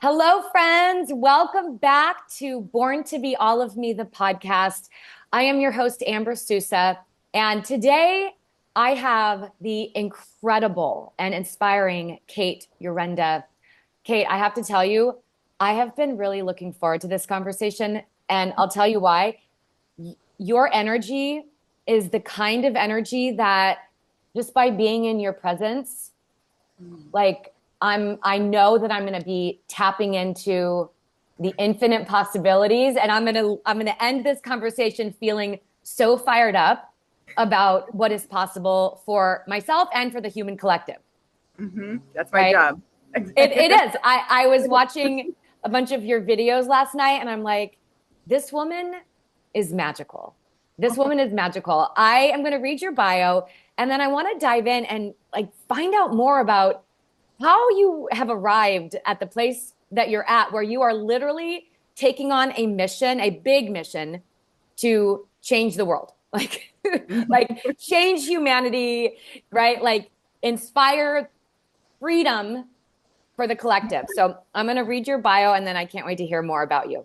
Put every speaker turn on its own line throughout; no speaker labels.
Hello, friends. Welcome back to Born to Be All of Me, the podcast. I am your host, Amber Sousa, and today I have the incredible and inspiring Kate Yurenda. Kate, I have to tell you, I have been really looking forward to this conversation, and I'll tell you why. Your energy is the kind of energy that just by being in your presence, like I know that I'm going to be tapping into the infinite possibilities, and I'm going to end this conversation feeling so fired up about what is possible for myself and for the human collective.
That's my
Right?
job.
It is. I was watching a bunch of your videos last night, and I'm like, this woman is magical. This woman is magical. I am going to read your bio, and then I want to dive in and like find out more about how you have arrived at the place that you're at, where you are literally taking on a mission, a big mission to change the world, like, like change humanity, right? Like inspire freedom for the collective. So I'm going to read your bio and then I can't wait to hear more about you.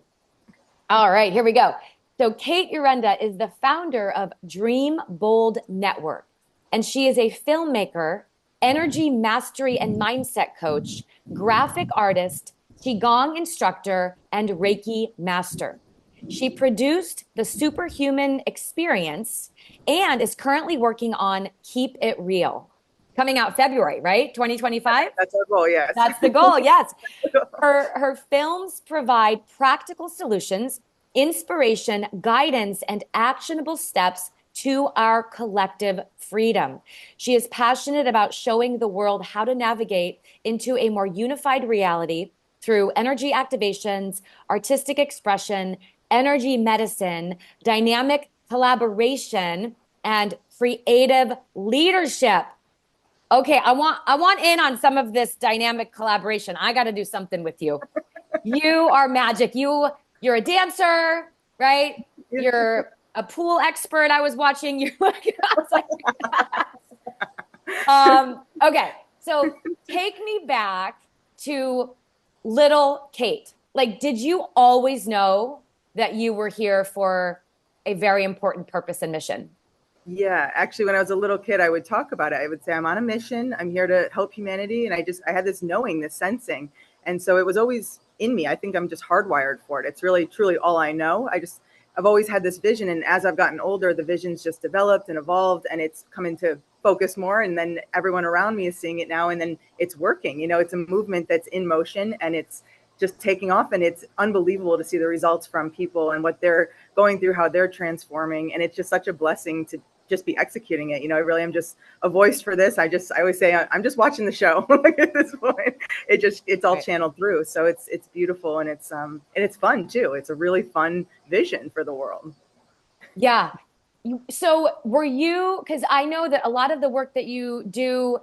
All right, here we go. So Kate Yurenda is the founder of Dream Bold Network, and she is a filmmaker, energy mastery and mindset coach, graphic artist, Qigong instructor, and Reiki master. She produced the Superhuman Experience and is currently working on Keep It Real, coming out February, right? 2025?
That's our goal, yes.
That's the goal, yes. Her films provide practical solutions, inspiration, guidance, and actionable steps to our collective freedom. She is passionate about showing the world how to navigate into a more unified reality through energy activations, artistic expression, energy medicine, dynamic collaboration, and creative leadership. Okay, I want in on some of this dynamic collaboration. I got to do something with you. You are magic. You're a dancer, right? You're a pool expert. I was watching you. I was like, okay. So take me back to little Kate. Like, did you always know that you were here for a very important purpose and mission?
Yeah, actually, when I was a little kid, I would talk about it. I would say, I'm on a mission. I'm here to help humanity. And I had this knowing, this sensing. And so it was always in me. I think I'm just hardwired for it. It's really, truly all I know. I've always had this vision. And as I've gotten older, the vision's just developed and evolved and it's come into focus more. And then everyone around me is seeing it now. And then it's working. It's a movement that's in motion and it's just taking off. And it's unbelievable to see the results from people and what they're going through, how they're transforming. And it's just such a blessing to just be executing it. I really am just a voice for this. I always say I'm just watching the show. Like at this point, it's all channeled through. So it's beautiful and it's fun too. It's a really fun vision for the world.
Yeah. So were you, because I know that a lot of the work that you do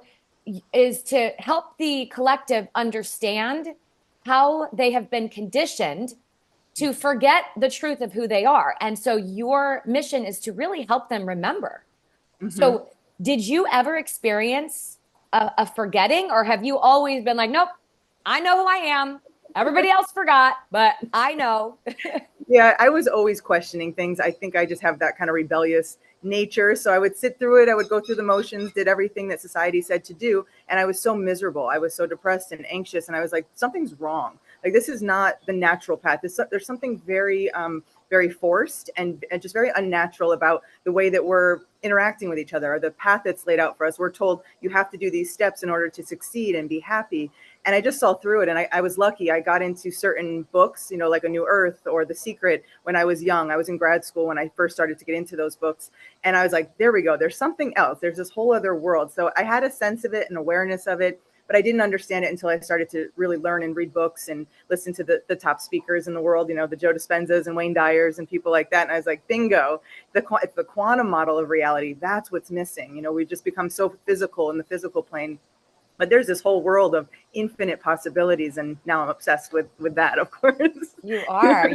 is to help the collective understand how they have been conditioned to forget the truth of who they are. And so your mission is to really help them remember. Mm-hmm. So did you ever experience a forgetting, or have you always been like, nope, I know who I am. Everybody else forgot, but I know.
Yeah, I was always questioning things. I think I just have that kind of rebellious nature. So I would sit through it. I would go through the motions, did everything that society said to do. And I was so miserable. I was so depressed and anxious. And I was like, something's wrong. Like, this is not the natural path. There's something very, very forced and just very unnatural about the way that we're interacting with each other, or the path that's laid out for us. We're told you have to do these steps in order to succeed and be happy. And I just saw through it. And I was lucky. I got into certain books, like A New Earth or The Secret when I was young. I was in grad school when I first started to get into those books. And I was like, there we go. There's something else. There's this whole other world. So I had a sense of it and awareness of it, but I didn't understand it until I started to really learn and read books and listen to the top speakers in the world, the Joe Dispenzas and Wayne Dyers and people like that. And I was like, bingo, it's the quantum model of reality. That's what's missing. We've just become so physical in the physical plane. But there's this whole world of infinite possibilities. And now I'm obsessed with that, of course.
You are.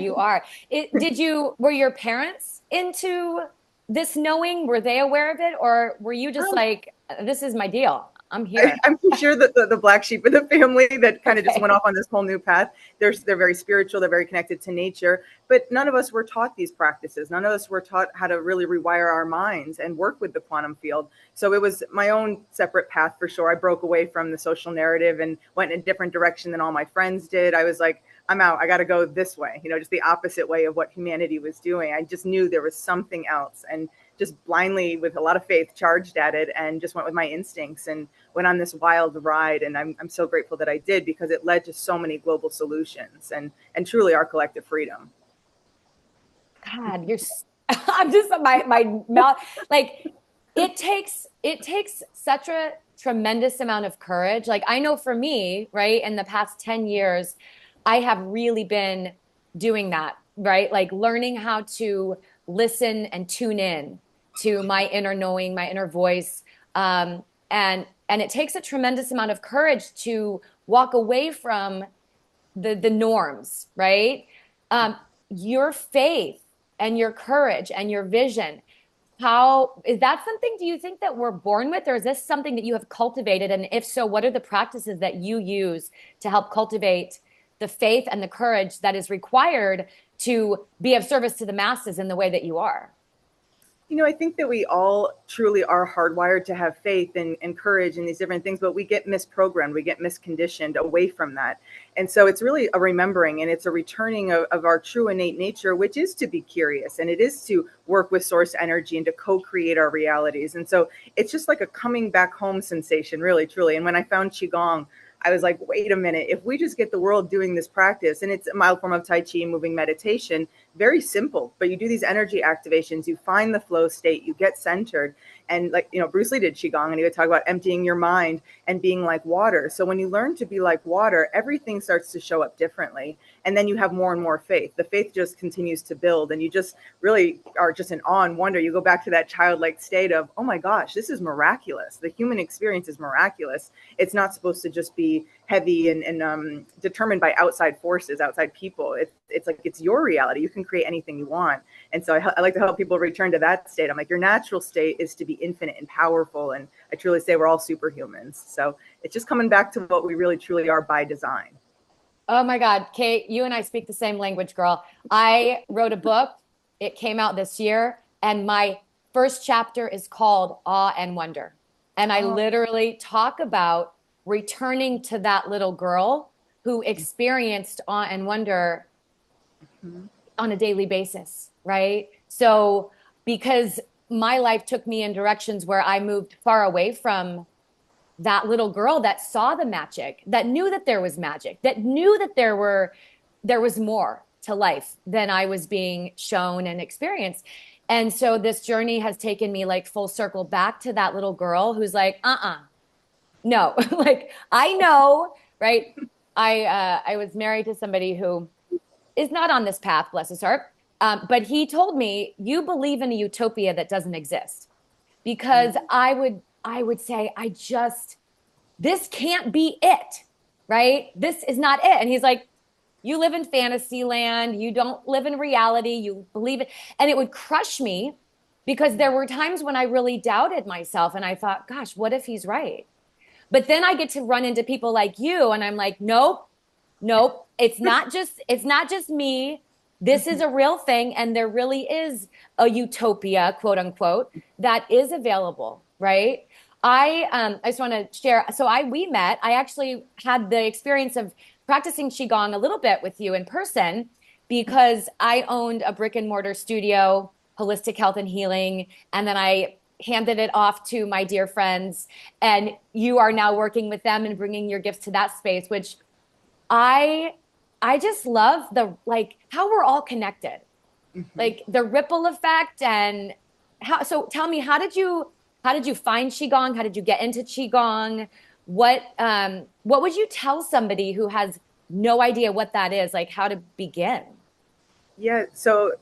Were your parents into this knowing? Were they aware of it? Or were you just like, this is my deal? I'm here.
I'm sure that the black sheep of the family that kind of just
Okay.
went off on this whole new path. They're very spiritual. They're very connected to nature. But none of us were taught these practices. None of us were taught how to really rewire our minds and work with the quantum field. So it was my own separate path for sure. I broke away from the social narrative and went in a different direction than all my friends did. I was like, I'm out. I got to go this way, just the opposite way of what humanity was doing. I just knew there was something else, and just blindly, with a lot of faith, charged at it and just went with my instincts and went on this wild ride. And I'm so grateful that I did, because it led to so many global solutions and truly our collective freedom.
God, I'm just my mouth, like it takes such a tremendous amount of courage. Like I know for me, right, in the past 10 years, I have really been doing that, right? Like learning how to listen and tune in to my inner knowing, my inner voice. And it takes a tremendous amount of courage to walk away from the norms, right? Your faith and your courage and your vision, how is that something, do you think, that we're born with, or is this something that you have cultivated? And if so, what are the practices that you use to help cultivate the faith and the courage that is required to be of service to the masses in the way that you are?
I think that we all truly are hardwired to have faith and courage and these different things, but we get misprogrammed, we get misconditioned away from that. And so it's really a remembering, and it's a returning of our true innate nature, which is to be curious, and it is to work with source energy and to co-create our realities. And so it's just like a coming back home sensation, really, truly. And when I found Qigong, I was like, wait a minute, if we just get the world doing this practice, and it's a mild form of Tai Chi, moving meditation, very simple, but you do these energy activations, you find the flow state, you get centered. And like, Bruce Lee did Qigong, and he would talk about emptying your mind and being like water. So when you learn to be like water, everything starts to show up differently. And then you have more and more faith. The faith just continues to build, and you just really are just in awe and wonder. You go back to that childlike state of, oh my gosh, this is miraculous. The human experience is miraculous. It's not supposed to just be heavy and determined by outside forces, outside people. It's like, it's your reality. You can create anything you want. And so I like to help people return to that state. I'm like, your natural state is to be infinite and powerful. And I truly say we're all superhumans. So it's just coming back to what we really truly are by design.
Oh my God, Kate, you and I speak the same language, girl. I wrote a book. It came out this year, and my first chapter is called Awe and Wonder. And I literally talk about returning to that little girl who experienced awe and wonder on a daily basis, right? So because my life took me in directions where I moved far away from that little girl that saw the magic, that knew that there was magic, that knew that there was more to life than I was being shown and experienced. And so this journey has taken me like full circle back to that little girl who's like, no, like I know, right? I was married to somebody who is not on this path, bless his heart. But he told me, you believe in a utopia that doesn't exist. Because I would say, this can't be it, right? This is not it. And he's like, you live in fantasy land. You don't live in reality. You believe it. And it would crush me, because there were times when I really doubted myself, and I thought, gosh, what if he's right? But then I get to run into people like you, and I'm like, nope, it's not just me. This is a real thing. And there really is a utopia, quote unquote, that is available, right? I just want to share. So we met. I actually had the experience of practicing Qigong a little bit with you in person, because I owned a brick and mortar studio, holistic health and healing. And then I handed it off to my dear friends. And you are now working with them and bringing your gifts to that space, which I just love how we're all connected, like the ripple effect. And so tell me, how did you find Qigong? How did you get into Qigong? What would you tell somebody who has no idea what that is, like how to begin?
Yeah. So,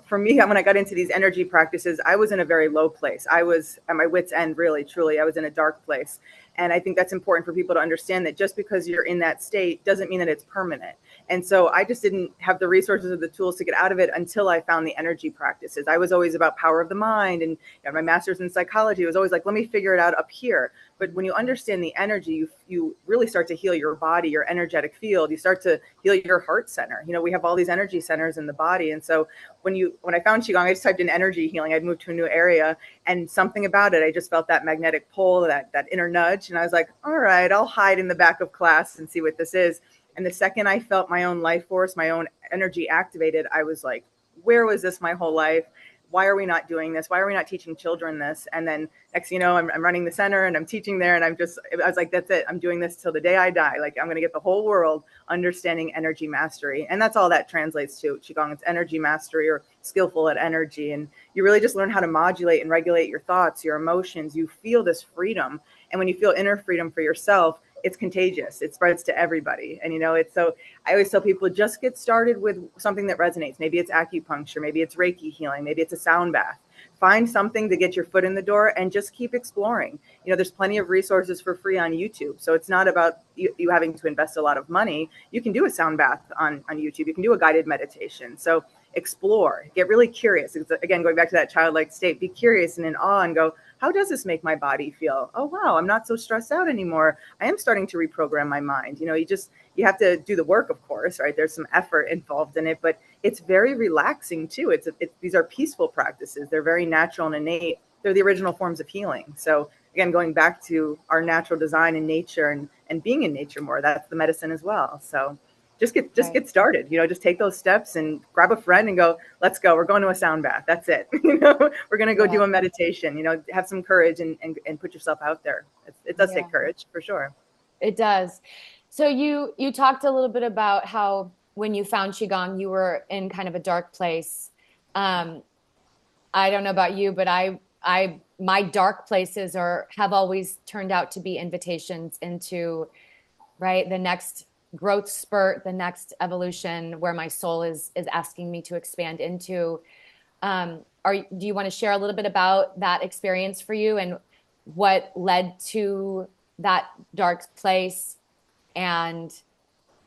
for me, when I got into these energy practices, I was in a very low place. I was at my wit's end, really, truly. I was in a dark place. And I think that's important for people to understand, that just because you're in that state doesn't mean that it's permanent. And so I just didn't have the resources or the tools to get out of it until I found the energy practices. I was always about power of the mind, and my master's in psychology was always like, let me figure it out up here. But when you understand the energy, you really start to heal your body, your energetic field. You start to heal your heart center. You know, we have all these energy centers in the body. And so when I found Qigong, I just typed in energy healing. I'd moved to a new area, and something about it, I just felt that magnetic pull, that inner nudge. And I was like, all right, I'll hide in the back of class and see what this is. And the second I felt my own life force, my own energy activated, I was like, where was this my whole life? Why are we not doing this? Why are we not teaching children this? And then next, you know, I'm running the center and I'm teaching there, and I was like, that's it. I'm doing this till the day I die. Like, I'm going to get the whole world understanding energy mastery. And that's all that translates to Qigong. It's energy mastery, or skillful at energy. And you really just learn how to modulate and regulate your thoughts, your emotions. You feel this freedom. And when you feel inner freedom for yourself, it's contagious. It spreads to everybody. And, you know, it's so, I always tell people, just get started with something that resonates. Maybe it's acupuncture, maybe it's Reiki healing, maybe it's a sound bath. Find something to get your foot in the door and just keep exploring. You know, there's plenty of resources for free on YouTube. So it's not about you having to invest a lot of money. You can do a sound bath on YouTube. You can do a guided meditation. So explore, get really curious. It's, again, going back to that childlike state, be curious and in awe and go, how does this make my body feel? Oh, wow, I'm not so stressed out anymore. I am starting to reprogram my mind. You know, you have to do the work, of course, right? There's some effort involved in it, but it's very relaxing too. These are peaceful practices. They're very natural and innate. They're the original forms of healing. So again, going back to our natural design in nature and being in nature more, that's the medicine as well. So just get started, you know, just take those steps and grab a friend and go, let's go. We're going to a sound bath. That's it. You know, we're going to go do a meditation, you know, have some courage and put yourself out there. It does take courage for sure.
It does. So you talked a little bit about how when you found Qigong, you were in kind of a dark place. I don't know about you, but my dark places have always turned out to be invitations into, right, the next growth spurt, the next evolution where my soul is asking me to expand into. Do you want to share a little bit about that experience for you and what led to that dark place, and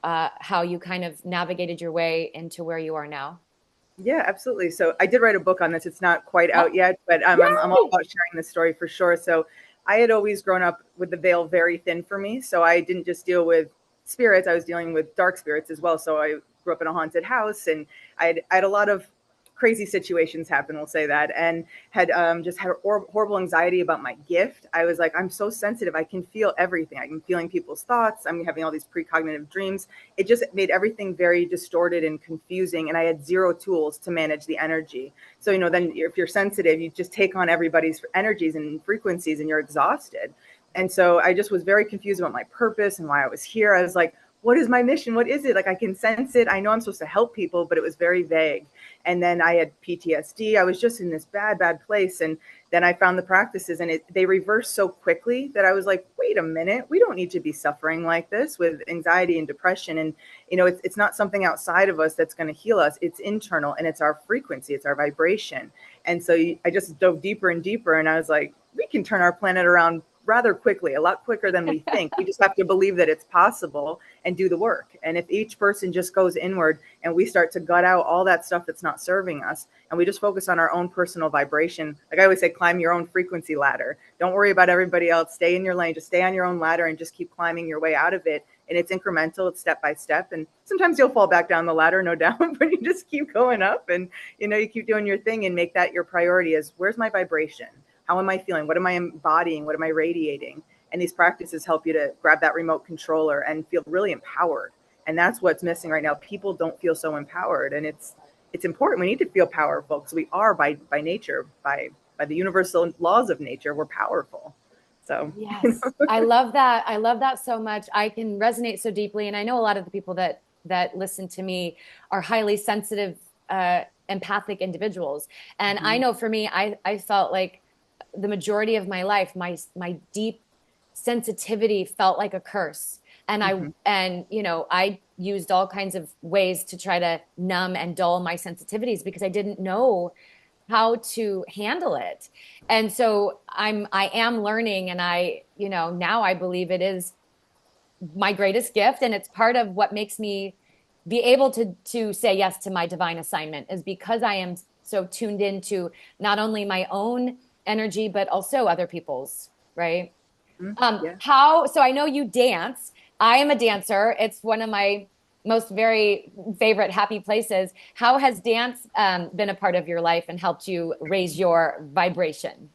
how you kind of navigated your way into where you are now?
Yeah, absolutely. So I did write a book on this. It's not quite out yet, but I'm all about sharing this story for sure. So I had always grown up with the veil very thin for me. So I didn't just deal with spirits. I was dealing with dark spirits as well. So I grew up in a haunted house, and I had a lot of crazy situations happen, we'll say that, and had just had horrible anxiety about my gift. I was like, I'm so sensitive. I can feel everything. I'm feeling people's thoughts. I'm having all these precognitive dreams. It just made everything very distorted and confusing. And I had zero tools to manage the energy. So, you know, then if you're sensitive, you just take on everybody's energies and frequencies, and you're exhausted. And so I just was very confused about my purpose and why I was here. I was like, what is my mission? What is it? Like, I can sense it. I know I'm supposed to help people, but it was very vague. And then I had PTSD. I was just in this bad place. And then I found the practices, and they reversed so quickly that I was like, wait a minute, we don't need to be suffering like this with anxiety and depression. And, you know, it's not something outside of us that's going to heal us. It's internal, and it's our frequency. It's our vibration. And so I just dove deeper and deeper, and I was like, we can turn our planet around rather quickly, a lot quicker than we think. We just have to believe that it's possible and do the work. And if each person just goes inward and we start to gut out all that stuff that's not serving us, and we just focus on our own personal vibration, like I always say, climb your own frequency ladder. Don't worry about everybody else. Stay in your lane. Just stay on your own ladder and just keep climbing your way out of it. And it's incremental. It's step by step. And sometimes you'll fall back down the ladder, no doubt, but you just keep going up, and, you know, you keep doing your thing and make that your priority. Is where's my vibration? How am I feeling? What am I embodying? What am I radiating? And these practices help you to grab that remote controller and feel really empowered. And that's what's missing right now. People don't feel so empowered. And it's important. We need to feel powerful, because we are by nature, by the universal laws of nature, we're powerful. So
yes, you know. I love that. I love that so much. I can resonate so deeply. And I know a lot of the people that listen to me are highly sensitive, empathic individuals. And I know for me, I felt like the majority of my life, my deep sensitivity felt like a curse. And you know, I used all kinds of ways to try to numb and dull my sensitivities, because I didn't know how to handle it. And so I am learning, and you know, now I believe it is my greatest gift. And it's part of what makes me be able to say yes to my divine assignment, is because I am so tuned into not only my own energy, but also other people's, right?
Yeah.
So I know you dance. I am a dancer. It's one of my most very favorite happy places. How has dance been a part of your life and helped you raise your vibration?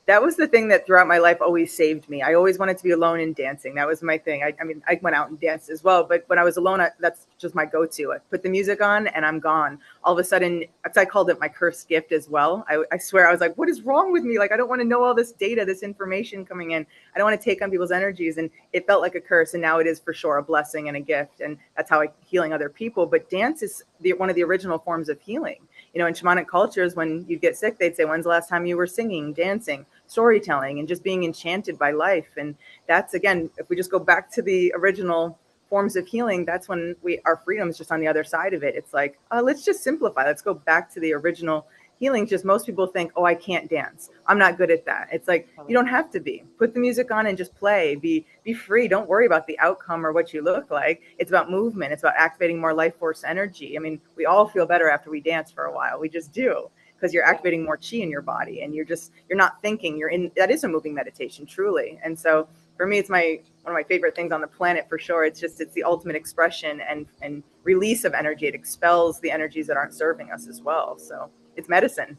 That was the thing that throughout my life always saved me. I always wanted to be alone and dancing. That was my thing. I mean, I went out and danced as well, but when I was alone, that's just my go-to. I put the music on and I'm gone. All of a sudden, I called it my cursed gift as well. I swear, I was like, what is wrong with me? Like, I don't want to know all this data, this information coming in. I don't want to take on people's energies. And it felt like a curse. And now it is for sure a blessing and a gift. And that's how I'm healing other people. But dance is one of the original forms of healing. You know, in shamanic cultures, when you get sick, they'd say, when's the last time you were singing, dancing, storytelling, and just being enchanted by life? And that's, again, if we just go back to the original forms of healing, that's when our freedom is just on the other side of it. It's like, let's just simplify. Let's go back to the original healing. Just most people think, oh, I can't dance, I'm not good at that. It's like, you don't have to be. Put the music on and just play. Be free. Don't worry about the outcome or what you look like. It's about movement. It's about activating more life force energy. I mean, we all feel better after we dance for a while. We just do, because you're activating more chi in your body, and you're not thinking. That is a moving meditation, truly. And so for me, it's one of my favorite things on the planet, for sure. It's the ultimate expression and release of energy. It expels the energies that aren't serving us as well. So it's medicine.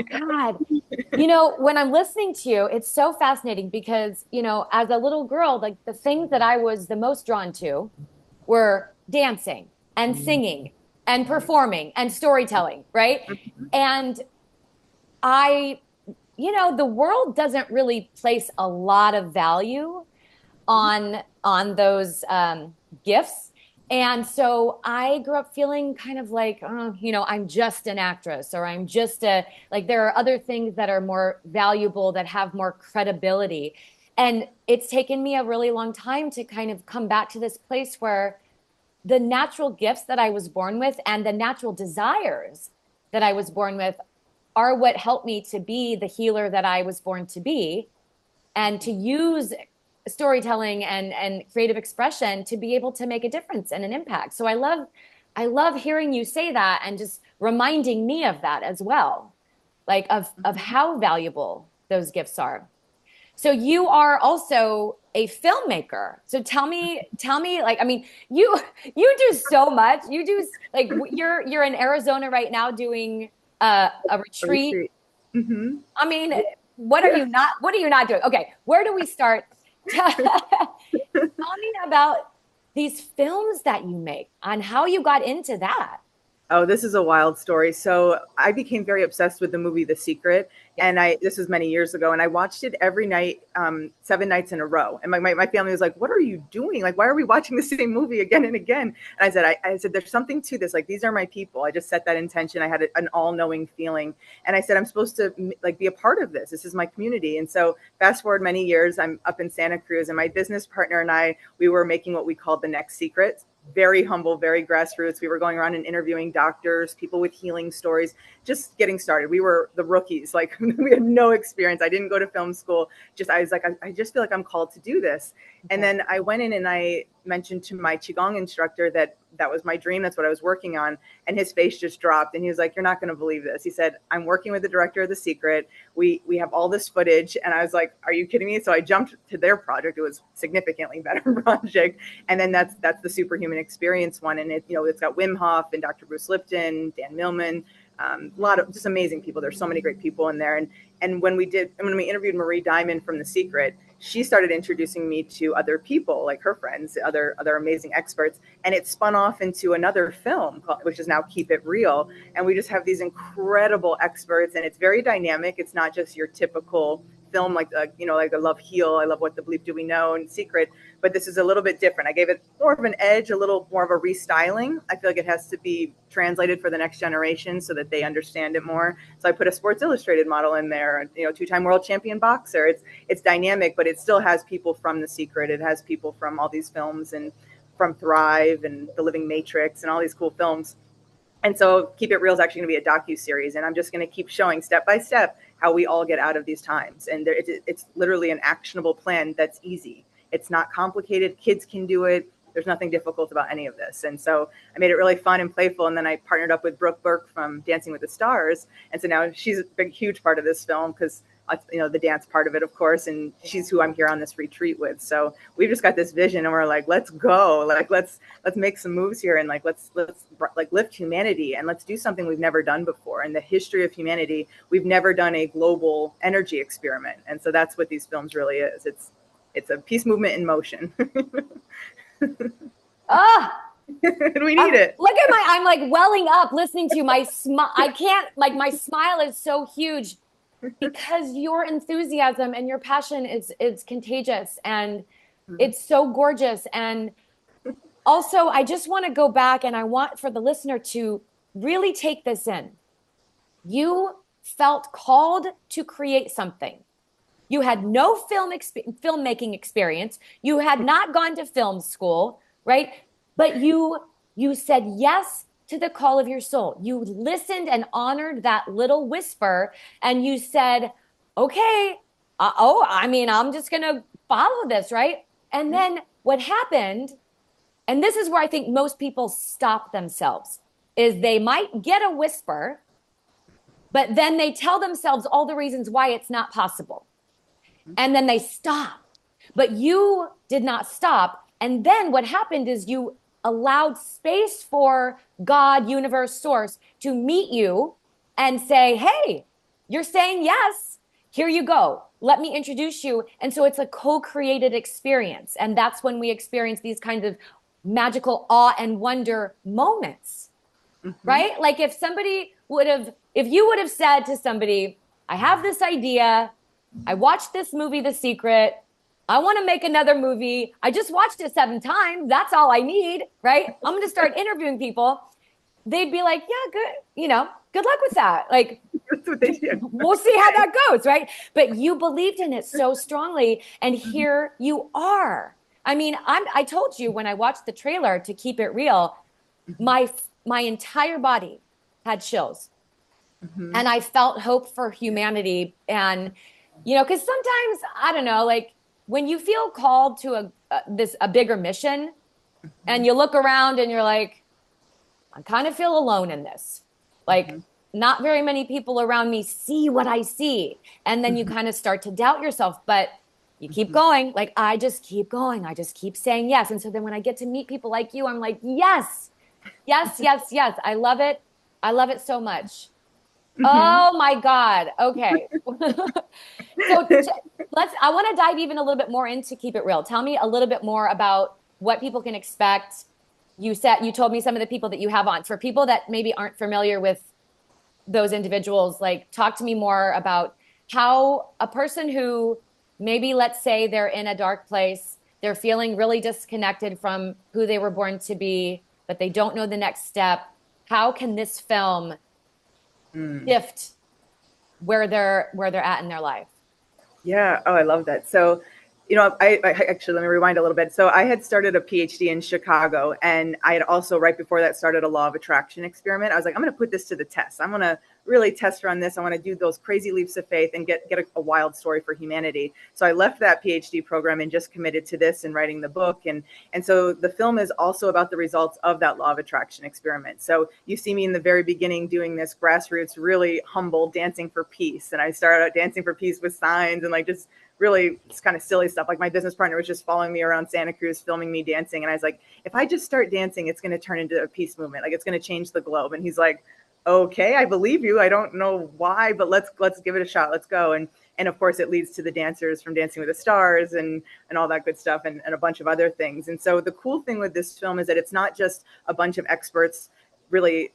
God, when I'm listening to you, it's so fascinating because, as a little girl, like the things that I was the most drawn to were dancing and singing and performing and storytelling, right? And I, the world doesn't really place a lot of value on those gifts. And so I grew up feeling kind of like, oh, I'm just an actress, or I'm just there are other things that are more valuable, that have more credibility. And it's taken me a really long time to kind of come back to this place where the natural gifts that I was born with and the natural desires that I was born with are what helped me to be the healer that I was born to be, and to use storytelling and creative expression to be able to make a difference and an impact. So I love hearing you say that and just reminding me of that as well, like of how valuable those gifts are. So you are also a filmmaker. So tell me, like, I mean, you do so much. You do, like, you're in Arizona right now doing a retreat.
Mm-hmm.
I mean, what are you not doing? Okay, where do we start? Tell me about these films that you make, on how you got into that.
Oh, this is a wild story. So I became very obsessed with the movie The Secret.
Yes.
And this was many years ago. And I watched it every night, 7 nights in a row. And my family was like, what are you doing? Like, why are we watching the same movie again and again? And I said, there's something to this. Like, these are my people. I just set that intention. I had an all-knowing feeling. And I said, I'm supposed to be a part of this. This is my community. And so fast forward many years, I'm up in Santa Cruz, and my business partner and I, we were making what we called The Next Secret. Very humble, very grassroots. We were going around and interviewing doctors, people with healing stories, just getting started. We were the rookies. Like, we had no experience. I didn't go to film school. I was like, I just feel like I'm called to do this. Okay. And then I went in and I mentioned to my Qigong instructor that was my dream. That's what I was working on. And his face just dropped. And he was like, you're not going to believe this. He said, I'm working with the director of The Secret. We have all this footage. And I was like, are you kidding me? So I jumped to their project. It was significantly better project. And then that's the Superhuman Experience one. And it's got Wim Hof and Dr. Bruce Lipton, Dan Millman, a lot of just amazing people. There's so many great people in there. And when we interviewed Marie Diamond from The Secret, she started introducing me to other people, like her friends, other amazing experts. And it spun off into another film, which is now Keep It Real. And we just have these incredible experts, and it's very dynamic. It's not just your typical film like I love Heal, I love What the Bleep Do We Know, and Secret, but this is a little bit different. I gave it more of an edge, a little more of a restyling. I feel like it has to be translated for the next generation so that they understand it more. So I put a Sports Illustrated model in there, 2-time world champion boxer. It's dynamic, but it still has people from The Secret. It has people from all these films, and from Thrive and The Living Matrix and all these cool films. And so Keep It Real is actually going to be a docu-series, and I'm just going to keep showing step by step how we all get out of these times. And it's literally an actionable plan that's easy. It's not complicated. Kids can do it. There's nothing difficult about any of this. And so I made it really fun and playful. And then I partnered up with Brooke Burke from Dancing with the Stars. And so now she's a huge part of this film, because the dance part of it, of course, and she's who I'm here on this retreat with. So we've just got this vision, and we're like, let's go, like let's make some moves here, and like let's like lift humanity, and let's do something we've never done before in the history of humanity. We've never done a global energy experiment, and so that's what these films really is. It's a peace movement in motion.
Ah.
We need it.
Look at I'm like welling up listening to you. My smile, I can't, like, my smile is so huge because your enthusiasm and your passion is contagious, and it's so gorgeous. And also, I just want to go back, and I want for the listener to really take this in. You felt called to create something. You had no filmmaking experience. You had not gone to film school, right? But you said yes to the call of your soul. You listened and honored that little whisper, and you said, okay, I'm just going to follow this, right? And then what happened, and this is where I think most people stop themselves, is they might get a whisper, but then they tell themselves all the reasons why it's not possible. And then they stop. But you did not stop. And then what happened is you allowed space for God, universe, source to meet you and say, hey, you're saying yes. Here you go. Let me introduce you. And so it's a co-created experience. And that's when we experience these kinds of magical awe and wonder moments, right? Like if you would have said to somebody, I have this idea. I watched this movie, The Secret. I want to make another movie. I just watched it 7 times. That's all I need, right? I'm going to start interviewing people. They'd be like, yeah, good. Good luck with that. Like, we'll see how that goes, right? But you believed in it so strongly. And here you are. I mean, I told you when I watched the trailer, to keep it real, my entire body had chills. And I felt hope for humanity. And, because sometimes, I don't know, like, when you feel called to a bigger mission, and you look around and you're like, I kind of feel alone in this. Like, not very many people around me see what I see. And then you kind of start to doubt yourself, but you keep going. Like, I just keep going. I just keep saying yes. And so then when I get to meet people like you, I'm like, yes, yes, yes, yes. I love it. I love it so much. Oh my God. Okay. So I want to dive even a little bit more into Keep It Real. Tell me a little bit more about what people can expect. You told me some of the people that you have on. For people that maybe aren't familiar with those individuals, like, talk to me more about how a person who maybe, let's say they're in a dark place, they're feeling really disconnected from who they were born to be, but they don't know the next step. How can this film shift where they're at in their life?
Yeah. Oh, I love that. So, I actually, let me rewind a little bit. So I had started a PhD in Chicago, and I had also, right before that, started a law of attraction experiment. I was like, I'm going to put this to the test. I'm going to really test run this. I want to do those crazy leaps of faith and get a wild story for humanity. So I left that PhD program and just committed to this and writing the book. And so the film is also about the results of that law of attraction experiment. So you see me in the very beginning doing this grassroots, really humble dancing for peace. And I started out dancing for peace with signs and like just really it's kind of silly stuff. Like my business partner was just following me around Santa Cruz, filming me dancing. And I was like, if I just start dancing, it's going to turn into a peace movement. Like it's going to change the globe. And he's like, okay, I believe you. I don't know why, but let's give it a shot. Let's go. And of course it leads to the dancers from Dancing with the Stars and all that good stuff and a bunch of other things. And so the cool thing with this film is that it's not just a bunch of experts really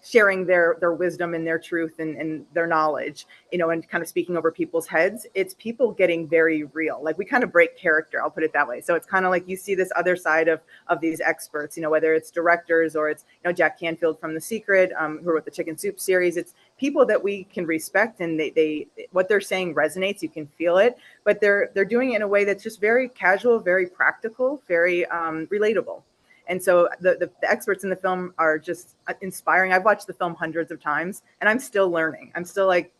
sharing their wisdom and their truth and their knowledge, and kind of speaking over people's heads. It's people getting very real. Like we kind of break character, I'll put it that way. So it's kind of like you see this other side of these experts, whether it's directors or it's, Jack Canfield from The Secret, who wrote the Chicken Soup series. It's people that we can respect, and they what they're saying resonates. You can feel it, but they're doing it in a way that's just very casual, very practical, very relatable. And so the experts in the film are just inspiring. I've watched the film hundreds of times and I'm still learning. I'm still like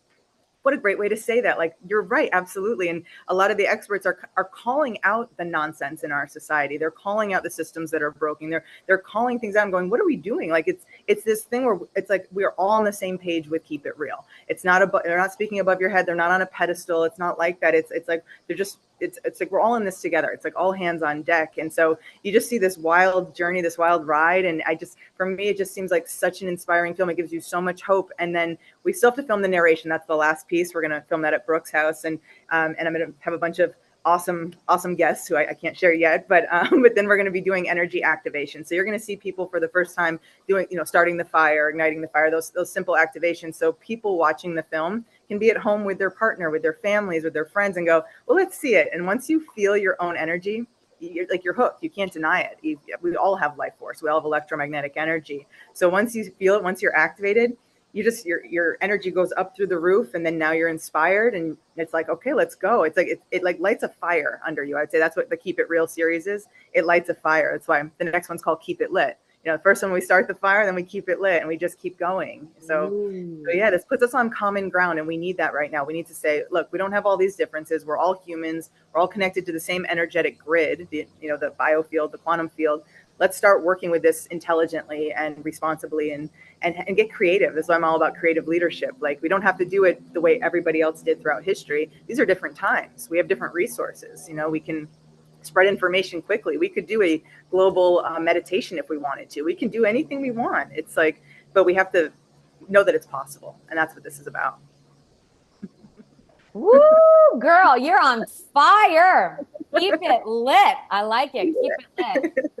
what a great way to say that. Like, you're right, absolutely. And a lot of the experts are calling out the nonsense in our society. They're calling out the systems that are broken. They're calling things out and going, what are we doing? Like, it's this thing where it's like we're all on the same page with keep it real. It's not about, they're not speaking above your head. They're not on a pedestal. It's not like that. It's like they're just, it's like we're all in this together. It's like all hands on deck. And so you just see this wild journey, this wild ride. And for me, it just seems like such an inspiring film. It gives you so much hope. And then we still have to film the narration. That's the last piece. We're going to film that at Brooke's house. And I'm going to have a bunch of awesome guests who I can't share yet, but then we're going to be doing energy activation. So you're going to see people for the first time doing, starting the fire, igniting the fire, those simple activations. So people watching the film can be at home with their partner, with their families, with their friends, and go, well, let's see it. And once you feel your own energy, you're hooked. You can't deny it. We all have life force. We all have electromagnetic energy. So once you feel it, once you're activated, your energy goes up through the roof, and then now you're inspired, and it's like, okay, let's go. It's like it like lights a fire under you. I'd say that's what the Keep It Real series is. It lights a fire. That's why the next one's called Keep It Lit. The first one we start the fire, then we keep it lit, and we just keep going. So yeah, this puts us on common ground, and we need that right now. We need to say, look, we don't have all these differences. We're all humans. We're all connected to the same energetic grid, the biofield, the quantum field. Let's start working with this intelligently and responsibly and get creative. That's why I'm all about creative leadership. Like, we don't have to do it the way everybody else did throughout history. These are different times. We have different resources. We can spread information quickly. We could do a global meditation if we wanted to. We can do anything we want. It's like, but we have to know that it's possible. And that's what this is about.
Woo, girl, you're on fire. Keep it lit. I like it. Keep it lit.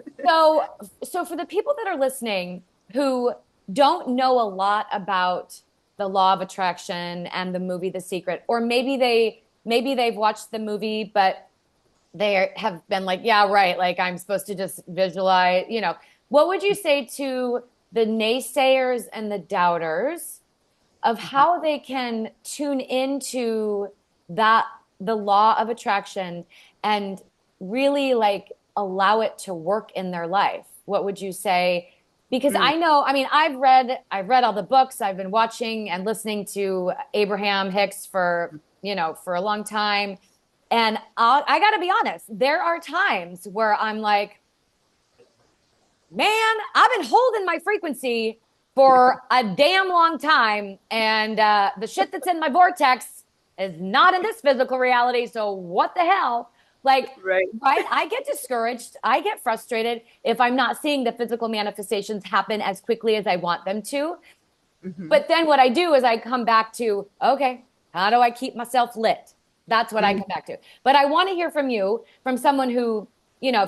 So for the people that are listening who don't know a lot about the law of attraction and the movie The Secret, or maybe they've watched the movie, but they have been like, yeah, right, like I'm supposed to just visualize, what would you say to the naysayers and the doubters of how they can tune into the law of attraction and really like allow it to work in their life? What would you say? Because I've read all the books. I've been watching and listening to Abraham Hicks for a long time. And I got to be honest, there are times where I'm like, man, I've been holding my frequency for a damn long time. And the shit that's in my vortex is not in this physical reality. So what the hell? Like, right? I get discouraged. I get frustrated if I'm not seeing the physical manifestations happen as quickly as I want them to. Mm-hmm. But then what I do is I come back to, okay, how do I keep myself lit? That's what I come back to. But I want to hear from you, from someone who,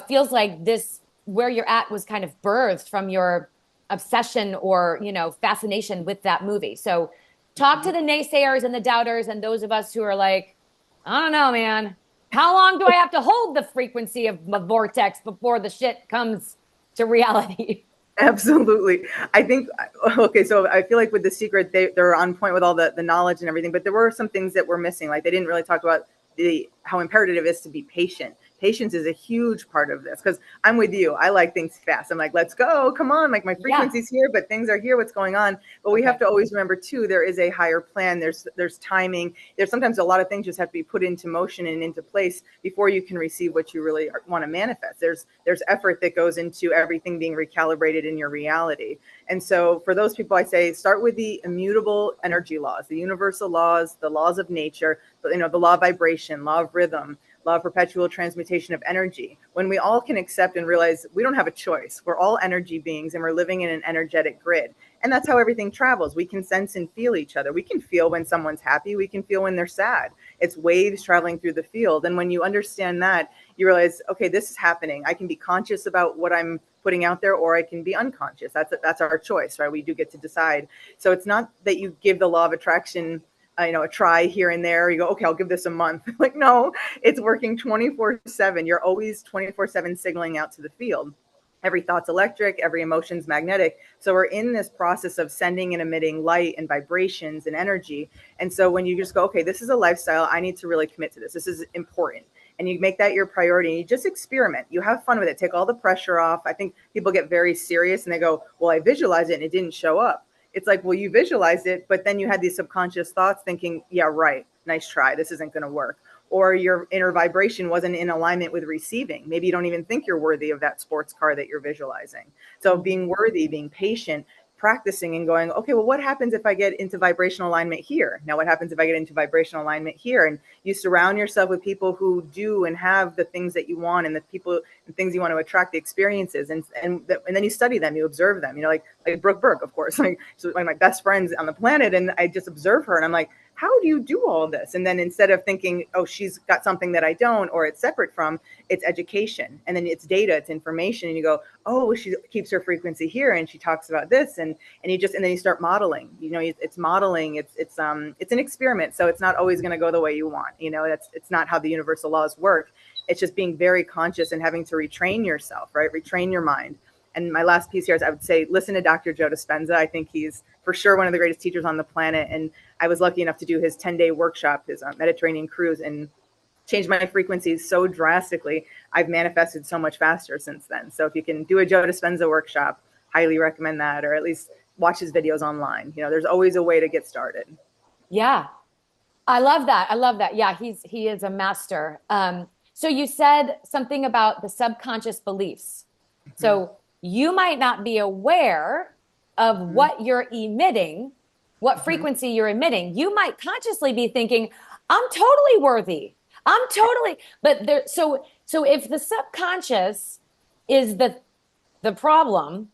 feels like this, where you're at was kind of birthed from your obsession or, fascination with that movie. So talk to the naysayers and the doubters and those of us who are like, I don't know, man. How long do I have to hold the frequency of my vortex before the shit comes to reality?
Absolutely. I think, okay, so I feel like with The Secret, they're on point with all the knowledge and everything, but there were some things that were missing. Like, they didn't really talk about how imperative it is to be patient. Patience is a huge part of this, because I'm with you. I like things fast. I'm like, let's go. Come on. Like, my frequency's here, but things are here. What's going on? But we have to always remember too, there is a higher plan. There's timing. There's sometimes a lot of things just have to be put into motion and into place before you can receive what you really want to manifest. There's effort that goes into everything being recalibrated in your reality. And so for those people, I say, start with the immutable energy laws, the universal laws, the laws of nature, the law of vibration, law of rhythm, law of perpetual transmutation of energy. When we all can accept and realize we don't have a choice, we're all energy beings and we're living in an energetic grid. And that's how everything travels. We can sense and feel each other. We can feel when someone's happy. We can feel when they're sad. It's waves traveling through the field. And when you understand that, you realize, okay, this is happening. I can be conscious about what I'm putting out there, or I can be unconscious. That's our choice, right? We do get to decide. So it's not that you give the law of attraction a try here and there. You go, okay, I'll give this a month. Like, no, it's working 24/7. You're always 24/7 signaling out to the field. Every thought's electric, every emotion's magnetic. So we're in this process of sending and emitting light and vibrations and energy. And so when you just go, okay, this is a lifestyle, I need to really commit to this. This is important. And you make that your priority. You just experiment. You have fun with it. Take all the pressure off. I think people get very serious and they go, well, I visualized it and it didn't show up. it's like, well, you visualized it, but then you had these subconscious thoughts thinking, yeah, right, nice try, this isn't going to work. Or your inner vibration wasn't in alignment with receiving. Maybe you don't even think you're worthy of that sports car that you're visualizing. So being worthy, being patient, practicing and going, okay, well, what happens if I get into vibrational alignment here? Now, what happens if I get into vibrational alignment here? And you surround yourself with people who do and have the things that you want, and the people and things you want to attract, the experiences, and then you study them, you observe them. You know, like Brooke Burke, of course, like she's one of my best friends on the planet, and I just observe her, and I'm like, how do you do all this? And then instead of thinking, oh, she's got something that I don't, or it's separate from, it's education, and then it's data, it's information, and you go, oh, she keeps her frequency here, and she talks about this, and then you start modeling. You know, it's modeling. It's an experiment, so it's not always going to go the way you want. You know, it's not how the universal laws work. It's just being very conscious and having to retrain yourself, right? Retrain your mind. And my last piece here is I would say, listen to Dr. Joe Dispenza. I think he's for sure one of the greatest teachers on the planet. And I was lucky enough to do his 10-day workshop, his Mediterranean cruise, and changed my frequencies so drastically. I've manifested so much faster since then. So if you can do a Joe Dispenza workshop, highly recommend that, or at least watch his videos online. You know, there's always a way to get started.
Yeah. I love that. I love that. Yeah, he is a master. So you said something about the subconscious beliefs. So you might not be aware of what you're emitting, what frequency you're emitting. You might consciously be thinking, I'm totally worthy. I'm totally, but there, so if the subconscious is the problem,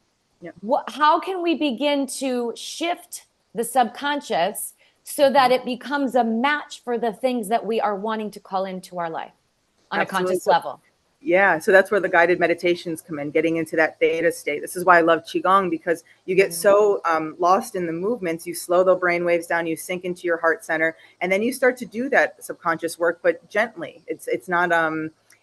how can we begin to shift the subconscious so that it becomes a match for the things that we are wanting to call into our life on a conscious level?
Yeah, so that's where the guided meditations come in, getting into that theta state. This is why I love Qigong, because you get so lost in the movements, you slow the brain waves down, you sink into your heart center, and then you start to do that subconscious work, but gently.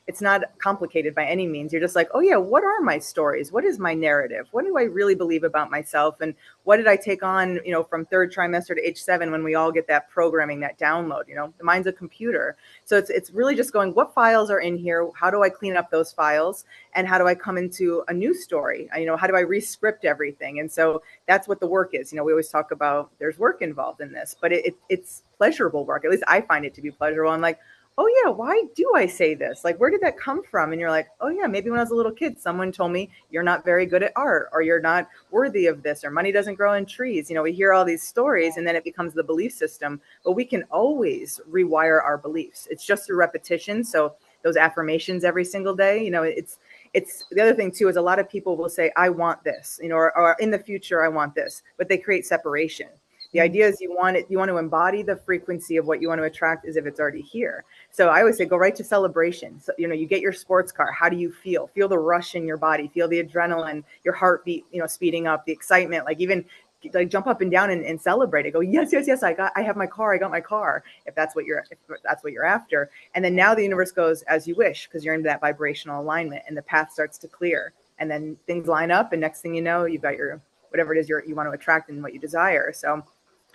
It's not complicated by any means. You're just like, oh yeah, what are my stories? What is my narrative? What do I really believe about myself? And what did I take on, you know, from third trimester to age 7, when we all get that programming, that download? You know, the mind's a computer. So it's really just going, what files are in here? How do I clean up those files? And how do I come into a new story? You know, how do I re-script everything? And so that's what the work is. You know, we always talk about there's work involved in this, but it's pleasurable work. At least I find it to be pleasurable. I'm like, oh yeah, why do I say this? Like, where did that come from? And you're like, oh yeah, maybe when I was a little kid, someone told me you're not very good at art, or you're not worthy of this, or money doesn't grow in trees. You know, we hear all these stories, and then it becomes the belief system, but we can always rewire our beliefs. It's just through repetition. So those affirmations every single day, you know, it's the other thing too, is a lot of people will say, I want this, you know, or in the future, I want this, but they create separation. The idea is you want to embody the frequency of what you want to attract as if it's already here. So I always say, go right to celebration. So, you know, you get your sports car. How do you feel? Feel the rush in your body, feel the adrenaline, your heartbeat, you know, speeding up, the excitement, like even like jump up and down and celebrate it. Go, yes, yes, yes. I have my car. I got my car. If that's what you're after. And then now the universe goes as you wish, because you're into that vibrational alignment, and the path starts to clear, and then things line up. And next thing you know, you've got your, whatever it is you want to attract and what you desire. So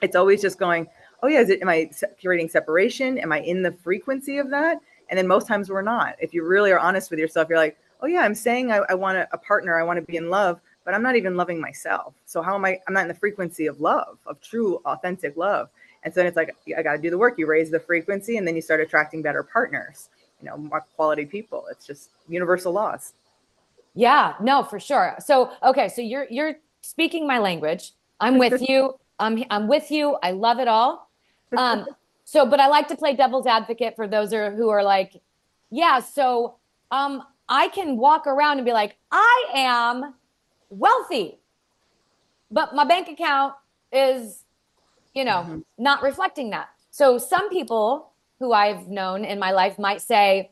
it's always just going, oh yeah, am I creating separation? Am I in the frequency of that? And then most times we're not. If you really are honest with yourself, you're like, oh yeah, I'm saying I want a partner, I want to be in love, but I'm not even loving myself. So how am I'm not in the frequency of love, of true, authentic love. And so then it's like, I got to do the work. You raise the frequency, and then you start attracting better partners, you know, more quality people. It's just universal laws.
Yeah, no, for sure. So, okay. So you're speaking my language. I'm with you. I'm with you. I love it all. But I like to play devil's advocate for those who are like, yeah, so I can walk around and be like, I am wealthy, but my bank account is, you know, not reflecting that. So some people who I've known in my life might say,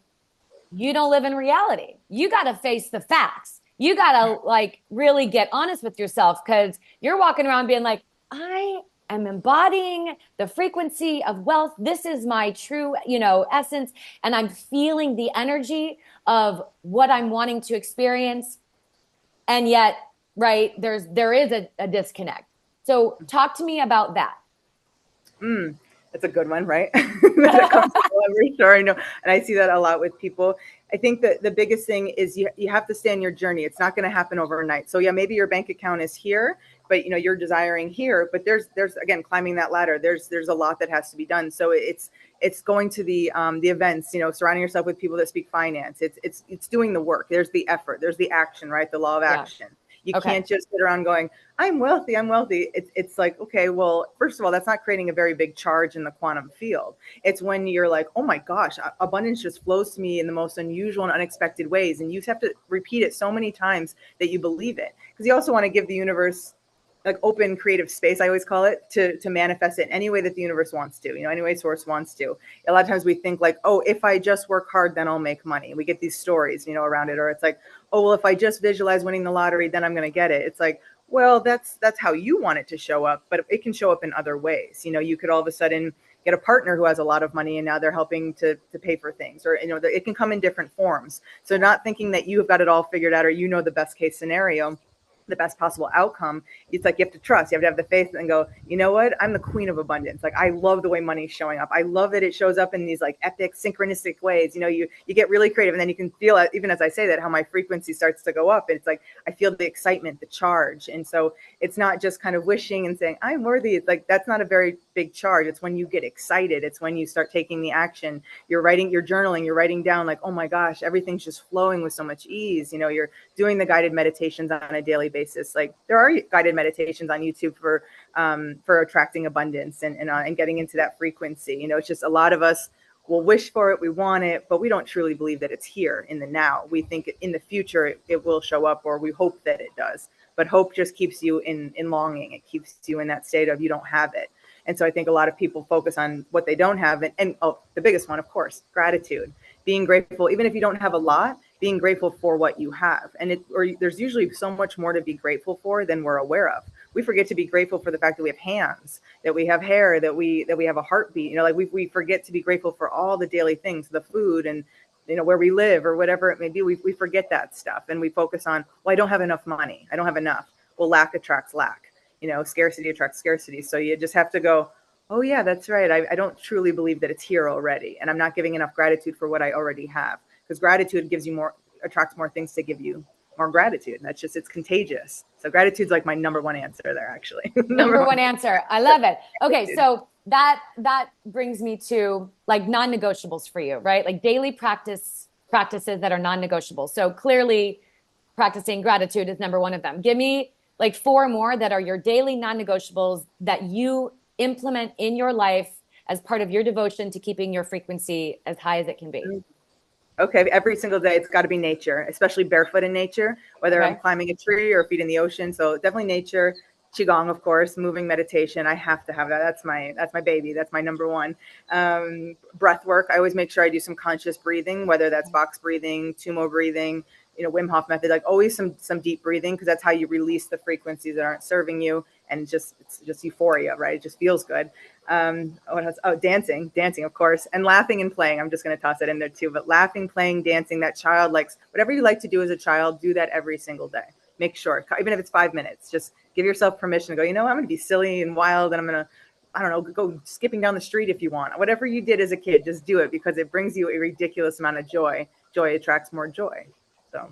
you don't live in reality. You got to face the facts. You got to like really get honest with yourself, because you're walking around being like, I am embodying the frequency of wealth. This is my true, you know, essence. And I'm feeling the energy of what I'm wanting to experience. And yet, right, there is a disconnect. So talk to me about that.
That's a good one, right? That comes for sure. I know. And I see that a lot with people. I think that the biggest thing is you have to stay on your journey. It's not going to happen overnight. So yeah, maybe your bank account is here, but you're desiring here, but there's again, climbing that ladder. There's a lot that has to be done. So it's going to the events, surrounding yourself with people that speak finance. It's doing the work. There's the effort. There's the action, right? The law of action. You can't just sit around going, I'm wealthy, I'm wealthy. It's like, okay, well, first of all, that's not creating a very big charge in the quantum field. It's when you're like, oh my gosh, abundance just flows to me in the most unusual and unexpected ways. And you have to repeat it so many times that you believe it. Because you also want to give the universe like open creative space, I always call it, to manifest it in any way that the universe wants to, any way source wants to. A lot of times we think like, oh, if I just work hard, then I'll make money. We get these stories, around it. Or it's like, oh, well, if I just visualize winning the lottery, then I'm going to get it. It's like, well, that's how you want it to show up, but it can show up in other ways. You could all of a sudden get a partner who has a lot of money and now they're helping to pay for things, or, it can come in different forms. So not thinking that you have got it all figured out, or the best case scenario, the best possible outcome. It's like you have to trust, you have to have the faith and go, you know what, I'm the queen of abundance. Like, I love the way money's showing up. I love that it shows up in these like epic synchronistic ways. You get really creative, and then you can feel it, even as I say that, how my frequency starts to go up. And it's like I feel the excitement, the charge. And so it's not just kind of wishing and saying I'm worthy. It's like that's not a very big charge. It's when you get excited, it's when you start taking the action. You're writing, you're journaling, you're writing down like, oh my gosh, everything's just flowing with so much ease. You're doing the guided meditations on a daily basis. Like, there are guided meditations on YouTube for attracting abundance and getting into that frequency. It's just a lot of us will wish for it, we want it, but we don't truly believe that it's here in the now. We think in the future it will show up, or we hope that it does. But hope just keeps you in longing. It keeps you in that state of you don't have it. And so I think a lot of people focus on what they don't have. And the biggest one, of course, gratitude, being grateful, even if you don't have a lot, being grateful for what you have. And there's usually so much more to be grateful for than we're aware of. We forget to be grateful for the fact that we have hands, that we have hair, that we have a heartbeat. Like we forget to be grateful for all the daily things, the food and where we live or whatever it may be. We forget that stuff, and we focus on, well, I don't have enough money. I don't have enough. Well, lack attracts lack. Scarcity attracts scarcity. So you just have to go, oh yeah, that's right. I don't truly believe that it's here already. And I'm not giving enough gratitude for what I already have, because gratitude attracts more things to give you more gratitude. And it's contagious. So gratitude's like my number one answer there, actually.
Number one answer. I love it. Okay. So that brings me to like non-negotiables for you, right? Like daily practices that are non-negotiable. So clearly practicing gratitude is number one of them. Give me like 4 more that are your daily non-negotiables that you implement in your life as part of your devotion to keeping your frequency as high as it can be.
Okay, every single day it's got to be nature, especially barefoot in nature, whether I'm climbing a tree or feet in the ocean. So definitely nature. Qigong, of course, moving meditation. I have to have that. That's my baby. That's my number one. Breath work. I always make sure I do some conscious breathing, whether that's box breathing, Tumo breathing, Wim Hof method, like always some deep breathing, because that's how you release the frequencies that aren't serving you. And it's just euphoria, right? It just feels good. Dancing, of course, and laughing and playing. I'm just going to toss it in there too, but laughing, playing, dancing, that child likes, whatever you like to do as a child, do that every single day. Make sure, even if it's 5 minutes, just give yourself permission to go, I'm going to be silly and wild, and I'm going to, I don't know, go skipping down the street if you want. Whatever you did as a kid, just do it, because it brings you a ridiculous amount of joy. Joy attracts more joy. So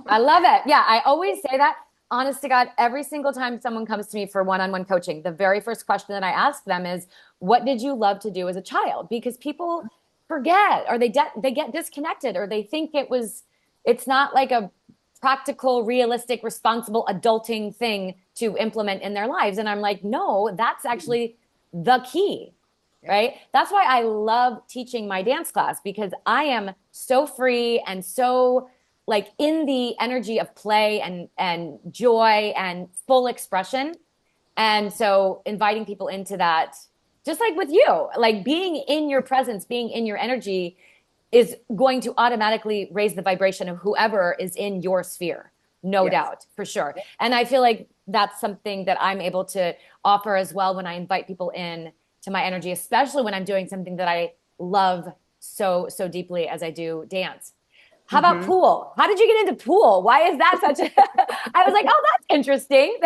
I love it. Yeah, I always say that. Honest to God, every single time someone comes to me for one-on-one coaching, the very first question that I ask them is, what did you love to do as a child? Because people forget, or they get disconnected, or they think it's not like a practical, realistic, responsible adulting thing to implement in their lives. And I'm like, no, that's actually the key, right? That's why I love teaching my dance class, because I am so free and so like in the energy of play and joy and full expression. And so inviting people into that, just like with you, like being in your presence, being in your energy is going to automatically raise the vibration of whoever is in your sphere. No doubt, for sure. And I feel like that's something that I'm able to offer as well when I invite people in to my energy, especially when I'm doing something that I love so deeply as I do dance. How about pool? How did you get into pool? Why is that such a I was like, oh, that's interesting.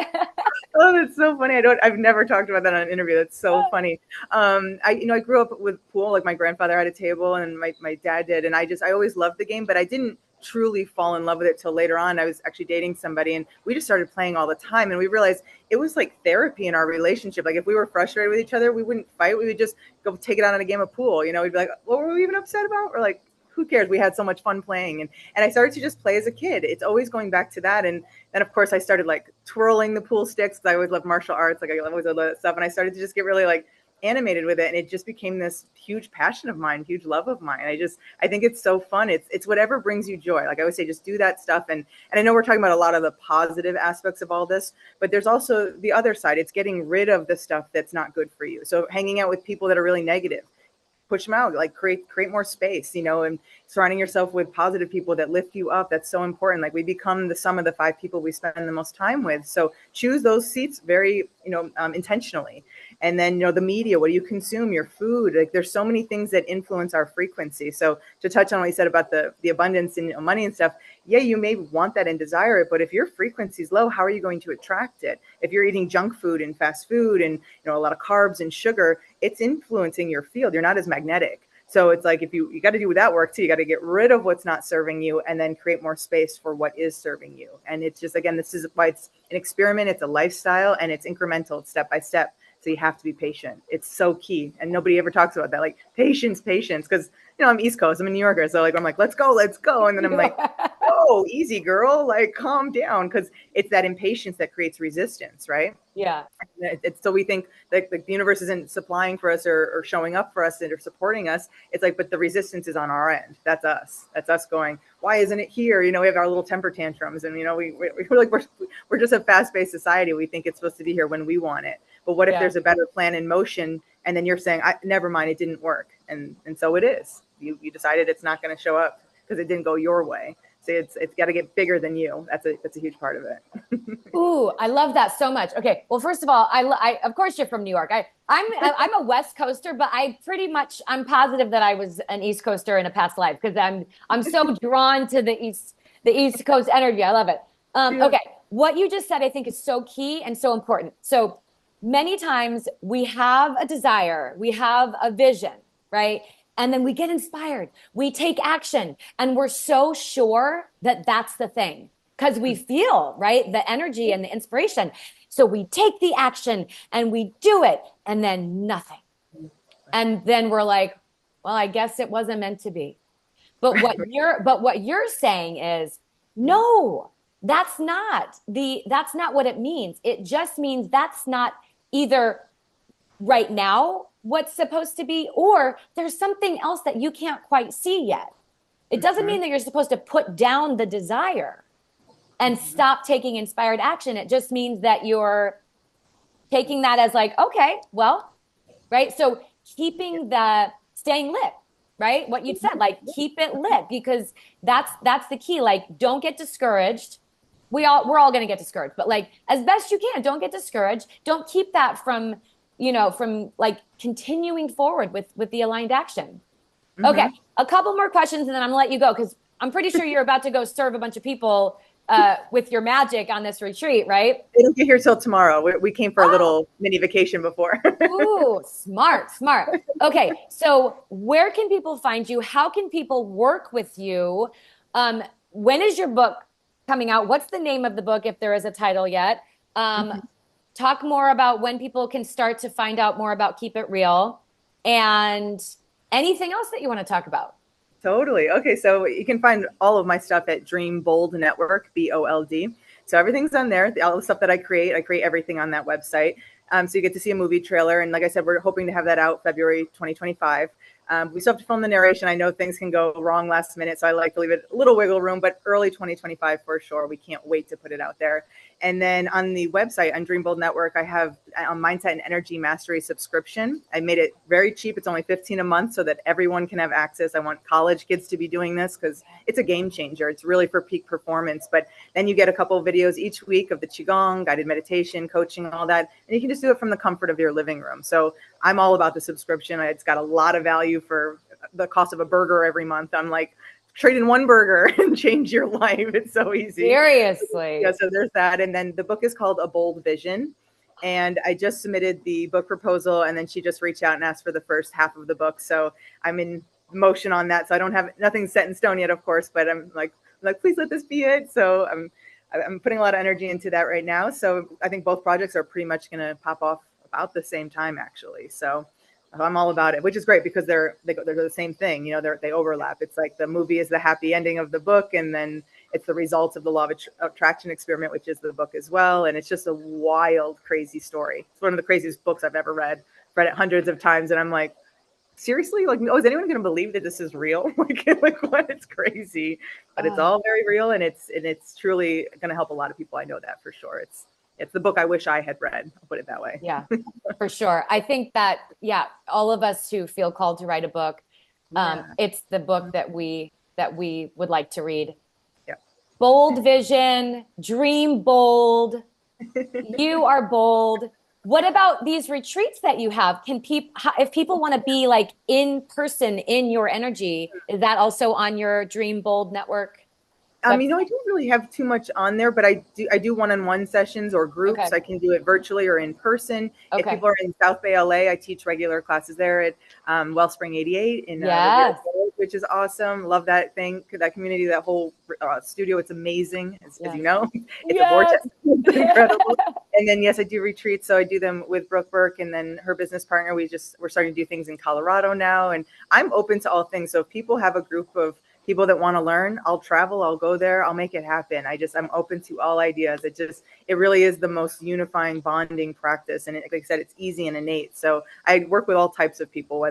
Oh, that's so funny. I've never talked about that on an interview. That's so funny. I grew up with pool. Like my grandfather had a table and my dad did. And I always loved the game, but I didn't truly fall in love with it till later on. I was actually dating somebody and we just started playing all the time. And we realized it was like therapy in our relationship. Like if we were frustrated with each other, we wouldn't fight. We would just go take it out on a game of pool. You know, we'd be like, what were we even upset about? Or like, who cares? We had so much fun playing. And I started to just play as a kid. It's always going back to that. And then of course I started like twirling the pool sticks. I always loved martial arts. Like I always loved that stuff. And I started to just get really like animated with it. And it just became this huge passion of mine, huge love of mine. I think it's so fun. It's whatever brings you joy. Like I always say, just do that stuff. And I know we're talking about a lot of the positive aspects of all this, but there's also the other side. It's getting rid of the stuff that's not good for you. So hanging out with people that are really negative, push them out, like create more space, and surrounding yourself with positive people that lift you up. That's so important. Like we become the sum of the 5 people we spend the most time with. So choose those seats very, intentionally. And then, the media, what do you consume, your food, like there's so many things that influence our frequency. So to touch on what you said about the abundance and money and stuff, yeah, you may want that and desire it, but if your frequency is low, how are you going to attract it? If you're eating junk food and fast food and, a lot of carbs and sugar, it's influencing your field. You're not as magnetic. So it's like, if you got to do that work too, you got to get rid of what's not serving you and then create more space for what is serving you. And it's just, again, this is why it's an experiment. It's a lifestyle and it's incremental, it's step by step. So you have to be patient. It's so key. And nobody ever talks about that. Like patience. Cause I'm East Coast, I'm a New Yorker. So I'm like, let's go. And then I'm like, oh, easy girl, like calm down. Cause it's that impatience that creates resistance. Right.
Yeah.
So we think that the universe isn't supplying for us or showing up for us or supporting us. It's like, but the resistance is on our end. That's us. That's us going, why isn't it here? We have our little temper tantrums and, we're just a fast-paced society. We think it's supposed to be here when we want it. But what if there's a better plan in motion? And then you're saying, never mind, it didn't work. And so it is. You decided it's not going to show up because it didn't go your way. So it's got to get bigger than you. That's a huge part of it.
Ooh, I love that so much. Okay, well, first of all, I of course you're from New York. I'm a West Coaster, but I'm positive that I was an East Coaster in a past life because I'm so drawn to the East Coast energy. I love it. Okay, what you just said I think is so key and so important. So many times we have a desire, we have a vision, right? And then we get inspired, we take action, and we're so sure that that's the thing because we feel, right, the energy and the inspiration. So we take the action and we do it, and then nothing. And then we're like, well, I guess it wasn't meant to be. But what you're saying is, no, that's not what it means. It just means that's not either right now what's supposed to be, or there's something else that you can't quite see yet. It doesn't mean that you're supposed to put down the desire and stop taking inspired action. It just means that you're taking that as like, okay, well, right. So staying lit, right? What you said, like keep it lit, because that's the key. Like, don't get discouraged. We're all going to get discouraged, but like as best you can, don't get discouraged. Don't keep that from like continuing forward with the aligned action. Okay. A couple more questions and then I'm gonna let you go, because I'm pretty sure you're about to go serve a bunch of people with your magic on this retreat, right?
They don't get here till tomorrow. We came for a little mini vacation before.
Ooh, smart. Okay. So where can people find you? How can people work with you? When is your book coming out? What's the name of the book, if there is a title yet? Talk more about when people can start to find out more about Keep It Real and anything else that you want to talk about.
Totally. Okay. So you can find all of my stuff at Dream Bold Network, BOLD. So everything's on there. All the stuff that I create everything on that website. So you get to see a movie trailer. And like I said, we're hoping to have that out February 2025. We still have to film the narration. I know things can go wrong last minute, so I like to leave it a little wiggle room, but early 2025 for sure. We can't wait to put it out there. And then on the website, on Dream Bold Network, I have a Mindset and Energy Mastery subscription. I made it very cheap. It's only $15 a month so that everyone can have access. I want college kids to be doing this because it's a game changer. It's really for peak performance. But then you get a couple of videos each week of the Qigong, guided meditation, coaching, all that. And you can just do it from the comfort of your living room. So I'm all about the subscription. It's got a lot of value for the cost of a burger every month. I'm like, trade in one burger and change your life. It's so easy.
Seriously.
Yeah, so there's that. And then the book is called A Bold Vision. And I just submitted the book proposal, and then she just reached out and asked for the first half of the book. So I'm in motion on that. So I don't have nothing set in stone yet, of course, but I'm like, please let this be it. So I'm putting a lot of energy into that right now. So I think both projects are pretty much going to pop off about the same time, actually. So I'm all about it, which is great because they're the same thing. You know, they overlap. It's like the movie is the happy ending of the book, and then it's the results of the law of attraction experiment, which is the book as well. And it's just a wild, crazy story. It's one of the craziest books I've ever read. I've read it hundreds of times, and I'm like, seriously? Like, oh, is anyone going to believe that this is real? like what? It's crazy, but it's all very real, and it's truly going to help a lot of people. I know that for sure. It's the book I wish I had read. I'll put it that way.
Yeah, for sure. I think that, yeah, all of us who feel called to write a book, it's the book that we would like to read.
Yeah.
Bold vision, dream bold. You are bold. What about these retreats that you have? If people want to be like in person in your energy, is that also on your Dream Bold network?
You know, I don't really have too much on there, but I do one-on-one sessions or groups.
Okay.
I can do it virtually or in person.
Okay.
If people are in South Bay, LA, I teach regular classes there at Wellspring 88 in
Yes.
which is awesome. Love that thing, that community, that whole studio. It's amazing, as you know. It's a vortex. It's incredible. And then, yes, I do retreats. So I do them with Brooke Burke and then her business partner. We're starting to do things in Colorado now. And I'm open to all things. So if people have a group of people that want to learn, I'll travel, I'll go there, I'll make it happen. I'm open to all ideas. It really is the most unifying bonding practice. And like I said, it's easy and innate. So I work with all types of people,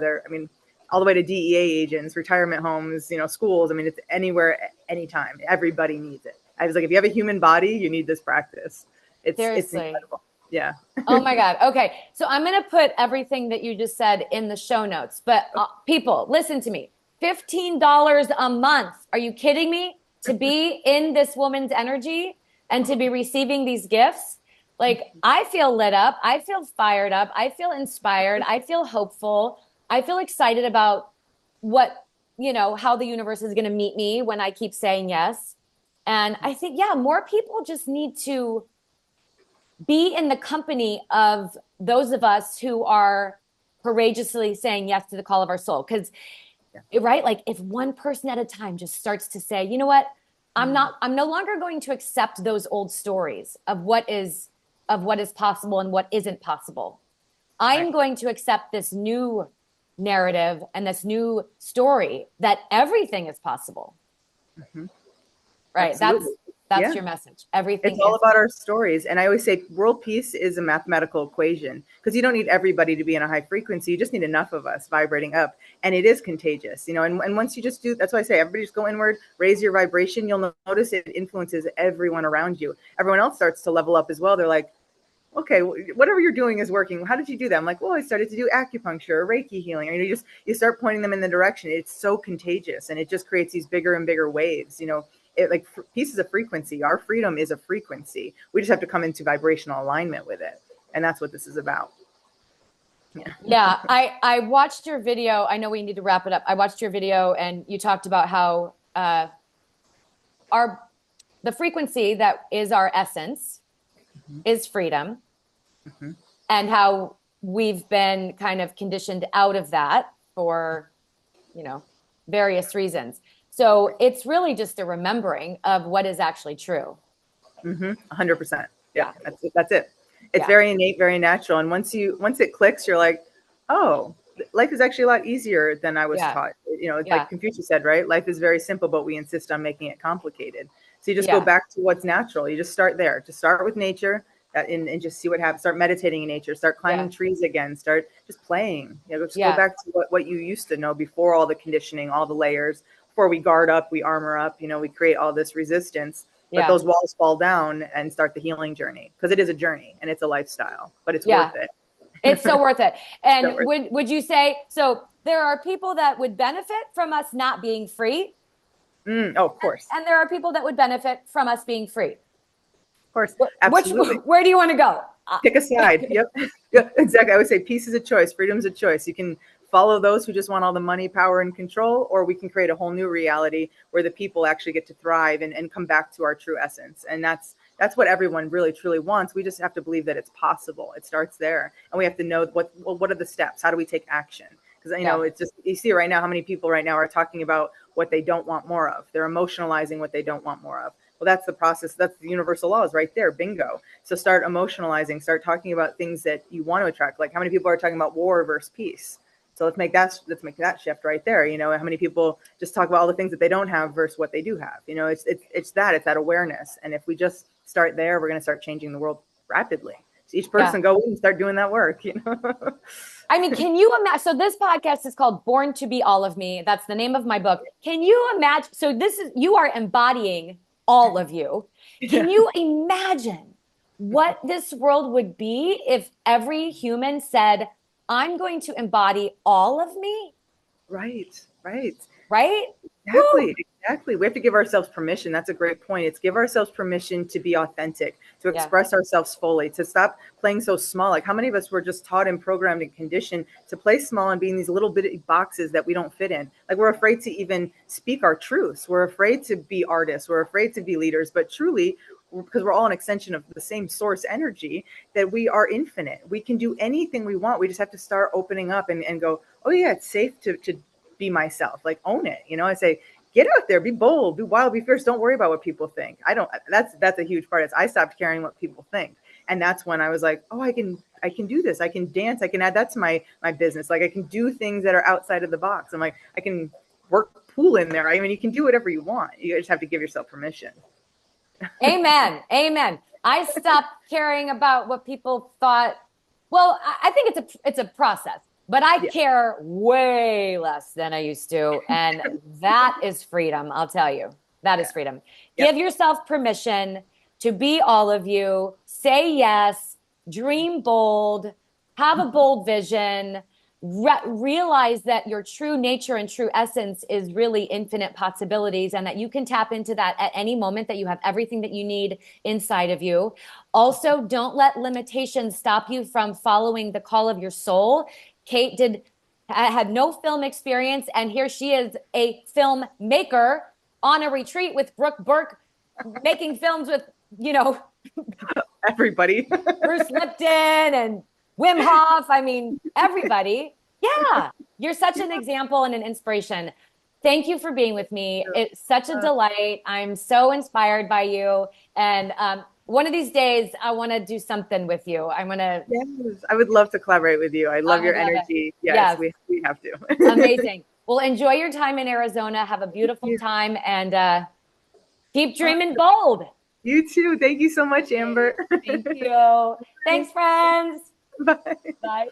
all the way to DEA agents, retirement homes, schools. It's anywhere, anytime. Everybody needs it. I was like, if you have a human body, you need this practice. It's incredible. Yeah.
Oh my God. Okay. So I'm going to put everything that you just said in the show notes, but people, listen to me. $15 a month. Are you kidding me? To be in this woman's energy and to be receiving these gifts. Like, I feel lit up. I feel fired up. I feel inspired. I feel hopeful. I feel excited about how the universe is going to meet me when I keep saying yes. And I think, more people just need to be in the company of those of us who are courageously saying yes to the call of our soul. Because right? Like, if one person at a time just starts to say, you know what, I'm no longer going to accept those old stories of what is possible and what isn't possible. I'm going to accept this new narrative and this new story that everything is possible. Mm-hmm. Right.
Absolutely.
That's your message. Everything.
It's all about our stories. And I always say world peace is a mathematical equation, because you don't need everybody to be in a high frequency. You just need enough of us vibrating up. And it is contagious, and once you just do, that's why I say everybody just go inward, raise your vibration. You'll notice it influences everyone around you. Everyone else starts to level up as well. They're like, okay, whatever you're doing is working. How did you do that? I'm like, well, I started to do acupuncture, Reiki healing. You start pointing them in the direction. It's so contagious, and it just creates these bigger and bigger waves, peace is a frequency. Our freedom is a frequency. We just have to come into vibrational alignment with it. And that's what this is about.
Yeah. I watched your video. I know we need to wrap it up. I watched your video and you talked about how the frequency that is our essence is freedom, and how we've been kind of conditioned out of that for, various reasons. So it's really just a remembering of what is actually true.
100%. Yeah. That's it. It's very innate, very natural. And once it clicks, you're like, oh, life is actually a lot easier than I was taught. Like Confucius said, right? Life is very simple, but we insist on making it complicated. So you just go back to what's natural. You just start there. Just start with nature and just see what happens. Start meditating in nature. Start climbing trees again. Start just playing. Just go back to what you used to know before all the conditioning, all the layers. Before we guard up, we armor up, we create all this resistance, but those walls fall down and start the healing journey, because it is a journey and it's a lifestyle, but it's worth it.
It's so worth it. And would you say, so there are people that would benefit from us not being free?
Of course.
And there are people that would benefit from us being free.
Of course. Absolutely.
Where do you want to go?
Pick a side. Yep. Yeah, exactly. I would say peace is a choice. Freedom is a choice. You can follow those who just want all the money, power, and control, or we can create a whole new reality where the people actually get to thrive and come back to our true essence. And that's what everyone really truly wants. We just have to believe that it's possible. It starts there, and we have to know what are the steps. How do we take action? Because it's just, you see right now how many people right now are talking about what they don't want more of. They're emotionalizing what they don't want more of. Well, that's the process. That's the universal laws right there. Bingo. So start emotionalizing. Start talking about things that you want to attract. Like how many people are talking about war versus peace? So let's make that shift right there. How many people just talk about all the things that they don't have versus what they do have? It's that awareness. And if we just start there, we're going to start changing the world rapidly. So each person go in and start doing that work.
I mean, can you imagine? So this podcast is called Born to Be All of Me. That's the name of my book. Can you imagine? So you are embodying all of you. Can you imagine what this world would be if every human said, I'm going to embody all of me?
Right. Exactly. We have to give ourselves permission. That's a great point. It's give ourselves permission to be authentic, to express ourselves fully, to stop playing so small. Like how many of us were just taught and programmed and conditioned to play small and be in these little bitty boxes that we don't fit in. Like we're afraid to even speak our truths. We're afraid to be artists. We're afraid to be leaders. But truly, because we're all an extension of the same source energy, that we are infinite. We can do anything we want. We just have to start opening up and go, oh yeah, it's safe to be myself. Like own it. I say, get out there, be bold, be wild, be fierce. Don't worry about what people think. That's a huge part. I stopped caring what people think. And that's when I was like, oh, I can do this. I can dance. I can add that to my business. Like I can do things that are outside of the box. I'm like, I can work pool in there. I mean, you can do whatever you want. You just have to give yourself permission.
Amen. I stopped caring about what people thought. Well, I think it's a process, but I care way less than I used to. And that is freedom. I'll tell you, that is freedom. Give yourself permission to be all of you. Say yes, dream bold, have a bold vision, realize that your true nature and true essence is really infinite possibilities, and that you can tap into that at any moment, that you have everything that you need inside of you. Also, don't let limitations stop you from following the call of your soul. Kate had no film experience, and here she is, a filmmaker on a retreat with Brooke Burke, making films with,
everybody.
Bruce Lipton and Wim Hof. I mean, everybody. Yeah. You're such an example and an inspiration. Thank you for being with me. It's such a delight. I'm so inspired by you. And one of these days, I want to do something with you.
Yes, I would love to collaborate with you. I love your energy. Yes, we have to.
Amazing. Well, enjoy your time in Arizona. Have a beautiful time, and keep dreaming bold.
You too. Thank you so much, Amber.
Thank you. Thanks, friends.
Bye.
Bye.